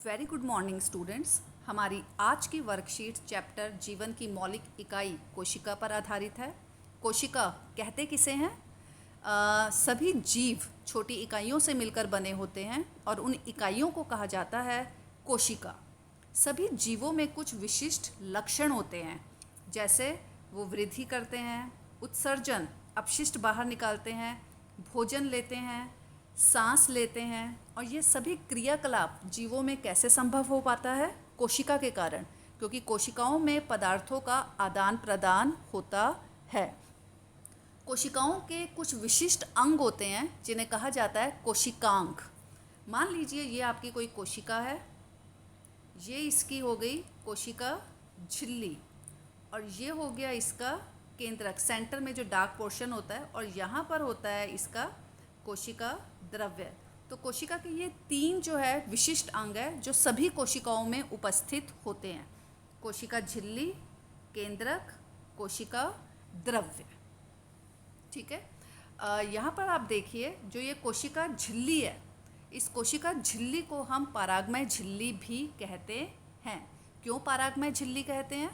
Very good morning students. हमारी आज की वर्कशीट चैप्टर जीवन की मौलिक इकाई कोशिका पर आधारित है। कोशिका कहते किसे हैं? सभी जीव छोटी इकाइयों से मिलकर बने होते हैं और उन इकाइयों को कहा जाता है कोशिका। सभी जीवों में कुछ विशिष्ट लक्षण होते हैं, जैसे वो वृद्धि करते हैं, उत्सर्जन अपशिष्ट बाहर निकालते हैं, भोजन लेते हैं, सांस लेते हैं। और ये सभी क्रियाकलाप जीवों में कैसे संभव हो पाता है? कोशिका के कारण, क्योंकि कोशिकाओं में पदार्थों का आदान प्रदान होता है। कोशिकाओं के कुछ विशिष्ट अंग होते हैं जिन्हें कहा जाता है कोशिकांग। मान लीजिए ये आपकी कोई कोशिका है, ये इसकी हो गई कोशिका झिल्ली, और ये हो गया इसका केंद्रक, सेंटर में जो डार्क पोर्शन होता है, और यहाँ पर होता है इसका कोशिका द्रव्य। तो कोशिका के ये तीन जो है विशिष्ट अंग है जो सभी कोशिकाओं में उपस्थित होते हैं: कोशिका झिल्ली, केंद्रक, कोशिका द्रव्य। ठीक है। यहाँ पर आप देखिए, जो ये कोशिका झिल्ली है, इस कोशिका झिल्ली को हम परागमय झिल्ली भी कहते हैं। क्यों परागमय झिल्ली कहते हैं?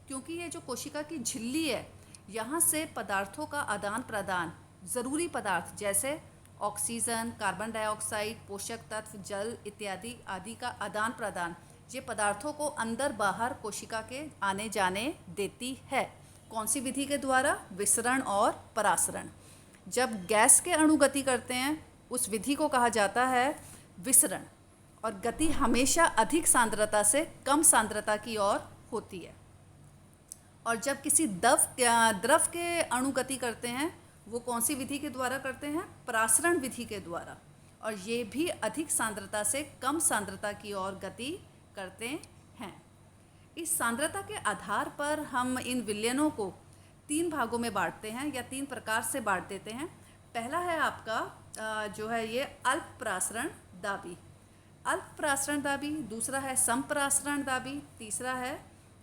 क्योंकि ये जो कोशिका की झिल्ली है, यहाँ से पदार्थों का आदान प्रदान, ज़रूरी पदार्थ जैसे ऑक्सीजन, कार्बन डाइऑक्साइड, पोषक तत्व, जल इत्यादि आदि का आदान प्रदान, ये पदार्थों को अंदर बाहर कोशिका के आने जाने देती है। कौन सी विधि के द्वारा? विसरण और परासरण। जब गैस के अणु गति करते हैं, उस विधि को कहा जाता है विसरण, और गति हमेशा अधिक सांद्रता से कम सांद्रता की ओर होती है। और जब किसी द्रव के अणु गति करते हैं, वो कौन सी विधि के द्वारा करते हैं? परासरण विधि के द्वारा, और ये भी अधिक सांद्रता से कम सांद्रता की ओर गति करते हैं। इस सांद्रता के आधार पर हम इन विलयनों को तीन भागों में बांटते हैं, या तीन प्रकार से बांट देते हैं। पहला है आपका जो है ये अल्प परासरण दाबी, अल्प परासरण दाबी। दूसरा है समपरासरण दाबी। तीसरा है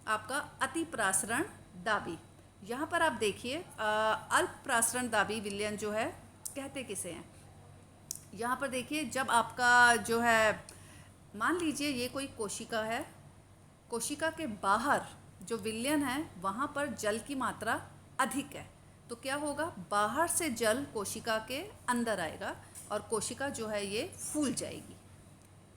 आपका अति परासरण दाबी। यहाँ पर आप देखिए, अल्प परासरण दाबी विलयन जो है कहते किसे हैं? यहाँ पर देखिए, जब आपका जो है, मान लीजिए ये कोई कोशिका है, कोशिका के बाहर जो विलयन है वहाँ पर जल की मात्रा अधिक है, तो क्या होगा? बाहर से जल कोशिका के अंदर आएगा और कोशिका जो है ये फूल जाएगी।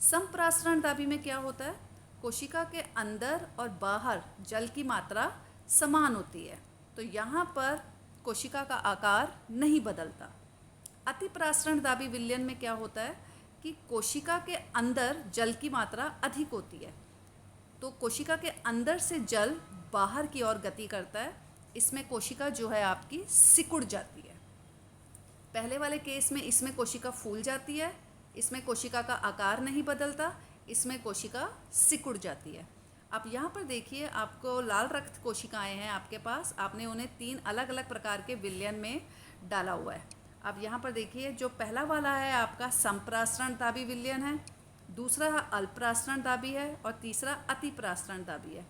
समपरासरण दाबी में क्या होता है? कोशिका के अंदर और बाहर जल की मात्रा समान होती है, तो यहाँ पर कोशिका का आकार नहीं बदलता। अति परासरण दाबी विलयन में क्या होता है कि कोशिका के अंदर जल की मात्रा अधिक होती है, तो कोशिका के अंदर से जल बाहर की ओर गति करता है। इसमें कोशिका जो है आपकी सिकुड़ जाती है। पहले वाले केस में इसमें कोशिका फूल जाती है, इसमें कोशिका का आकार नहीं बदलता, इसमें कोशिका सिकुड़ जाती है। अब यहाँ पर देखिए, आपको लाल रक्त कोशिकाएं हैं आपके पास, आपने उन्हें तीन अलग अलग प्रकार के विलयन में डाला हुआ है। अब यहाँ पर देखिए, जो पहला वाला है आपका समपरासरण दाबी विलयन है, दूसरा अल्पपरासरण दाबी है, और तीसरा अति परासरण दाबी है।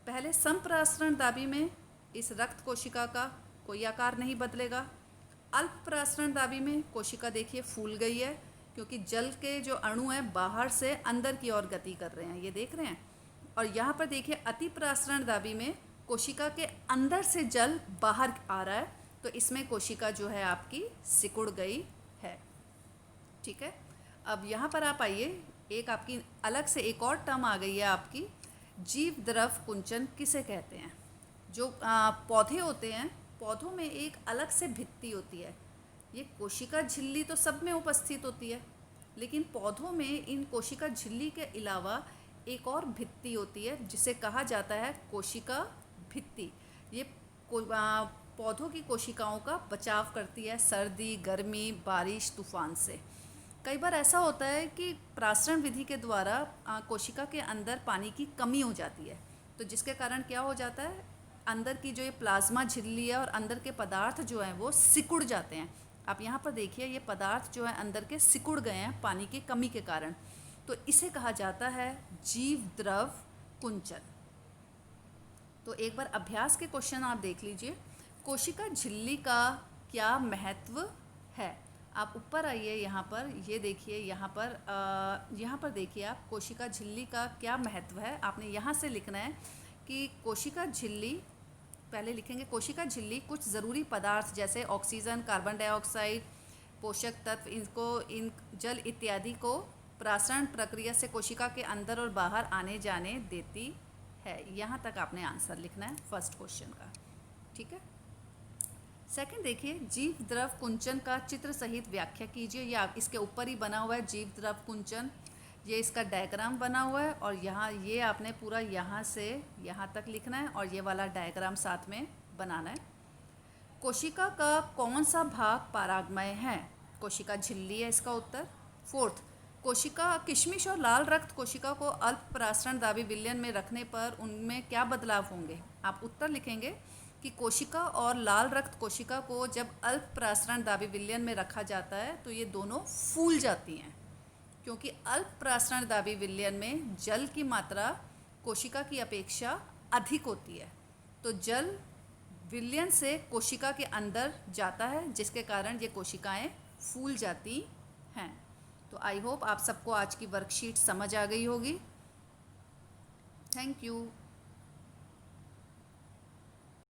पहले समपरासरण दाबी में इस रक्त कोशिका का कोई आकार नहीं बदलेगा। अल्पपरासरण दाबी में कोशिका देखिए फूल गई है, क्योंकि जल के जो अणु हैं बाहर से अंदर की ओर गति कर रहे हैं, ये देख रहे हैं। और यहाँ पर देखिए अति परासरण दाबी में कोशिका के अंदर से जल बाहर आ रहा है, तो इसमें कोशिका जो है आपकी सिकुड़ गई है। ठीक है। अब यहाँ पर आप आइए, एक आपकी अलग से एक और टर्म आ गई है आपकी, जीव द्रव कुंचन किसे कहते हैं? जो पौधे होते हैं, पौधों में एक अलग से भित्ति होती है। ये कोशिका झिल्ली तो सब में उपस्थित होती है, लेकिन पौधों में इन कोशिका झिल्ली के अलावा एक और भित्ति होती है जिसे कहा जाता है कोशिका भित्ति। ये पौधों की कोशिकाओं का बचाव करती है सर्दी, गर्मी, बारिश, तूफान से। कई बार ऐसा होता है कि परासरण विधि के द्वारा कोशिका के अंदर पानी की कमी हो जाती है, तो जिसके कारण क्या हो जाता है, अंदर की जो ये प्लाज्मा झिल्ली है और अंदर के पदार्थ जो हैं वो सिकुड़ जाते हैं। आप यहाँ पर देखिए, ये पदार्थ जो है अंदर के सिकुड़ गए हैं पानी की कमी के कारण, तो इसे कहा जाता है जीव द्रव कुंचन। तो एक बार अभ्यास के क्वेश्चन आप देख लीजिए। कोशिका झिल्ली का क्या महत्व है? आप ऊपर आइए, यहाँ पर ये देखिए, यहाँ पर देखिए आप कोशिका झिल्ली का क्या महत्व है। आपने यहाँ से लिखना है कि कोशिका झिल्ली, पहले लिखेंगे कोशिका झिल्ली कुछ ज़रूरी पदार्थ जैसे ऑक्सीजन, कार्बन डाइऑक्साइड, पोषक तत्व, इन जल इत्यादि को प्रासरण प्रक्रिया से कोशिका के अंदर और बाहर आने जाने देती है। यहाँ तक आपने आंसर लिखना है फर्स्ट क्वेश्चन का, ठीक है। सेकंड देखिए, जीव द्रव कुंचन का चित्र सहित व्याख्या कीजिए। या इसके ऊपर ही बना हुआ है जीव द्रव कुंचन, ये इसका डायग्राम बना हुआ है और यहाँ ये आपने पूरा यहाँ से यहाँ तक लिखना है और ये वाला डायग्राम साथ में बनाना है। कोशिका का कौन सा भाग परागमय है? कोशिका झिल्ली है इसका उत्तर। फोर्थ, कोशिका किशमिश और लाल रक्त कोशिका को अल्प परासरण दाबी विलयन में रखने पर उनमें क्या बदलाव होंगे? आप उत्तर लिखेंगे कि कोशिका और लाल रक्त कोशिका को जब अल्प परासरण दाबी विलयन में रखा जाता है तो ये दोनों फूल जाती हैं, क्योंकि अल्प परासरण दाबी विलयन में जल की मात्रा कोशिका की अपेक्षा अधिक होती है, तो जल विलयन से कोशिका के अंदर जाता है जिसके कारण ये कोशिकाएं फूल जाती हैं। तो आई होप आप सबको आज की वर्कशीट समझ आ गई होगी। Thank you.